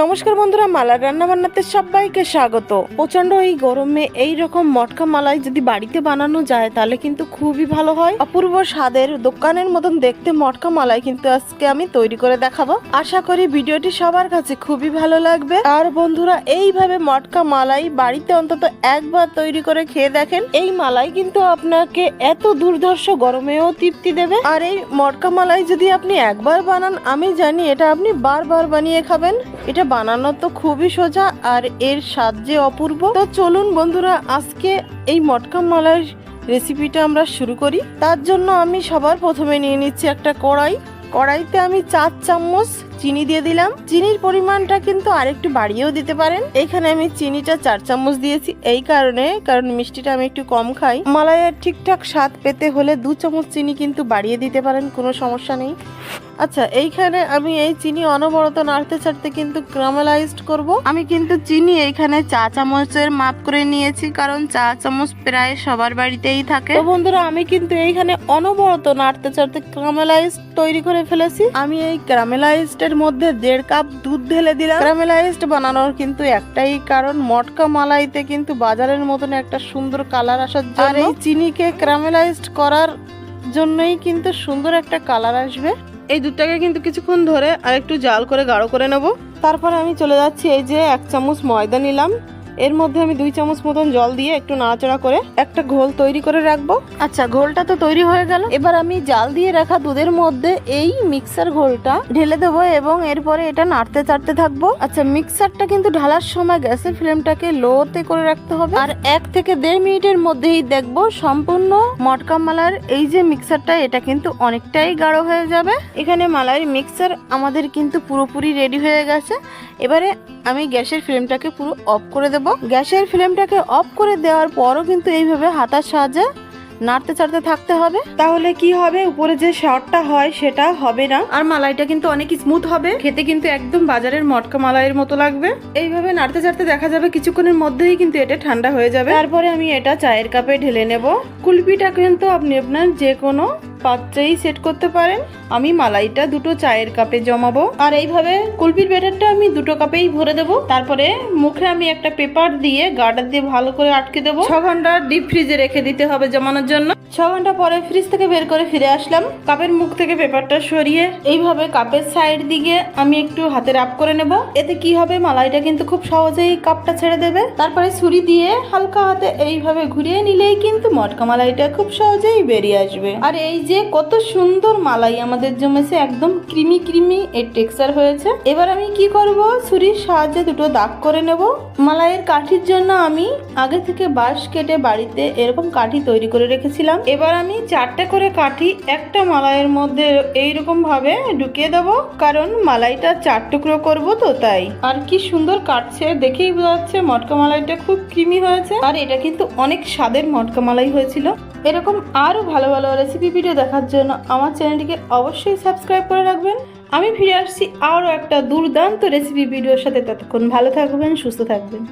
নমস্কার বন্ধুরা, মালার রান্না বান্নাতে সবাইকে স্বাগত। প্রচন্ড এই গরমে এই রকম মটকা মালাই যদি বাড়িতে বানানো যায় তাহলে কিন্তু খুবই ভালো হয়। অপূর্ব স্বাদের দোকানের মতন দেখতে মটকা মালাই কিন্তু আজকে আমি তৈরি করে দেখাবো। আশা করি ভিডিওটি সবার কাছে খুবই ভালো লাগবে। আর বন্ধুরা, এইভাবে মটকা মালাই বাড়িতে অন্তত একবার তৈরি করে খেয়ে দেখেন। এই মালাই কিন্তু আপনাকে এত দুর্ধর্ষ গরমেও তৃপ্তি দেবে। আর এই মটকা মালাই যদি আপনি একবার বানান, আমি জানি এটা আপনি বারবার বানিয়ে খাবেন। এটা বানানো তো খুবই সোজা আর এর স্বাদ যে অপূর্ব। তো চলুন বন্ধুরা, আজকে এই মটকা মালাইয়ের রেসিপিটা আমরা শুরু করি। তার জন্য আমি সবার প্রথমে নিয়ে নিচ্ছি একটা কড়াইতে আমি 4 চামচ চিনি দিয়ে দিলাম। চিনির পরিমাণটা কিন্তু আরেকটু বাড়িয়েও দিতে পারেন। এখানে আমি চিনিটা 4 চামচ দিয়েছি কারণ মিষ্টিটা আমি একটু কম খাই। মালাইয়ের ঠিকঠাক স্বাদ পেতে হলে 2 চামচ চিনি কিন্তু বাড়িয়ে দিতে পারেন, কোনো সমস্যা নেই। আচ্ছা, এইখানে আমি এই চিনি অনবরত নাড়তে চাড়তে কিন্তু ক্যারামেলাইজড করব। আমি কিন্তু চিনি এইখানে 4 চামচের মাপ করে নিয়েছি, কারণ 4 চামচ প্রায় সবার বাড়িতেই থাকে। তো বন্ধুরা, আমি কিন্তু এইখানে অনবরত নাড়তে চাড়তে ক্যারামেলাইজড তৈরি করে ফেলেছি। আমি এই ক্যারামেলাইজড এর মধ্যে 1.5 কাপ দুধ ঢেলে দিলাম। ক্যারামেলাইজড বানানোর কিন্তু একটাই কারণ, মটকা মালাইতে কিন্তু বাজারের মতন একটা সুন্দর কালার আসার জন্য। আর এই চিনিকে ক্যারামেলাইজড করার জন্যই কিন্তু সুন্দর একটা কালার আসবে। এই দুধটাকে কিন্তু কিছুক্ষণ ধরে আর একটু জাল করে গাঢ় করে নেব। তারপরে আমি চলে যাচ্ছি, এই যে 1 চামচ ময়দা নিলাম, এর মধ্যে আমি 2 চামচ মতন জল দিয়ে একটু নাড়াচাড়া করে একটা ঘোল তৈরি করে রাখবো। আচ্ছা, ঘোলটা তো তৈরি হয়ে গেল। এবার আমি জাল দিয়ে রাখা দুধের মধ্যে এই মিক্সার ঘোলটা ঢেলে দেবো এবং এরপরে এটা নাড়তে চাড়তে থাকবো। আচ্ছা, মিক্সারটা কিন্তু ঢালার সময় গ্যাসের ফ্লেমটাকে লোতে করে রাখতে হবে। আর 1 থেকে 1.5 মিনিটের মধ্যেই দেখবো সম্পূর্ণ মটকা মালার এই যে মিক্সারটা, এটা কিন্তু অনেকটাই গাঢ় হয়ে যাবে। এখানে মালাইয়ের মিক্সার আমাদের কিন্তু পুরোপুরি রেডি হয়ে গেছে। এবারে আমি গ্যাসের ফ্লেমটাকে পুরো অফ করে দেব। গ্যাসের ফ্লেমটাকে অফ করে দেওয়ার পরও কিন্তু এইভাবে হাতার সাহায্যে নাড়তে চাড়তে থাকতে হবে। তাহলে কি হবে, উপরে যে শাওয়ারটা হয় সেটা হবে না, আর মালাইটা কিন্তু অনেক স্মুথ হবে। খেতে কিন্তু একদম বাজারের মটকা মালাইয়ের মতো লাগবে। এইভাবে নাড়তে চাড়তে দেখা যাবে কিছুক্ষণের মধ্যেই কিন্তু এটা ঠান্ডা হয়ে যাবে। তারপরে আমি এটা চায়ের কাপে ঢেলে নেব। কুলপিটা কিন্তু আপনি আপনার যে কোনো পাত্রেই সেট করতে পারেন। আমি মালাইটা 2 চায়ের কাপে জমাবো। আর এইভাবে কুলপির ব্যাটারটা আমি 2 কাপেই ভরে দেবো। তারপরে মুখে আমি একটা পেপার দিয়ে গার্ডার দিয়ে ভালো করে আটকে দেবো। 6 ঘন্টা ডিপ ফ্রিজে রেখে দিতে হবে জমানোর জন্য। 6 ঘন্টা পরে ফ্রিজ থেকে বের করে ফিরে আসলাম। কাপের মুখ থেকে পেপারটা সরিয়ে এইভাবে কাপের সাইড দিকে আমি একটু হাতে রাব করে নেব। এতে কি হবে, মালাইটা কিন্তু খুব সহজেই কাপটা ছেড়ে দেবে। তারপরে ছুরি দিয়ে হালকা হাতে এইভাবে ঘুরিয়ে নিলেই কিন্তু মটকা মালাইটা খুব সহজেই বেরিয়ে আসবে। আর এই যে কত সুন্দর মালাই আমাদের জমেছে, একদম ক্রিমি ক্রিমি এর টেক্সচার হয়েছে। এবার আমি কি করব, ছুরির সাহায্যে 2 দাগ করে নেব। মালাইয়ের কাঠির জন্য আমি আগে থেকে বাঁশ কেটে বাড়িতে এরকম কাঠি তৈরি করে রেখেছিলাম। এবার আমি 4টে করে কাঠি একটা মালাইয়ের মধ্যে এইরকম ভাবে ঢুকিয়ে দেবো, কারণ মালাইটা 4 টুকরো করবো তো তাই। আর কি সুন্দর কাটছে, দেখেই বোঝা যাচ্ছে মটকা মালাইটা খুব ক্রিমি হয়েছে। আর এটা কিন্তু অনেক স্বাদের মটকা মালাই হয়েছিল। এরকম আরো ভালো ভালো রেসিপি ভিডিও দেখার জন্য আমার চ্যানেলটিকে অবশ্যই সাবস্ক্রাইব করে রাখবেন। আমি ফিরে আসছি আরো একটা দুর্দান্ত রেসিপি ভিডিওর সাথে। ততক্ষণ ভালো থাকবেন, সুস্থ থাকবেন।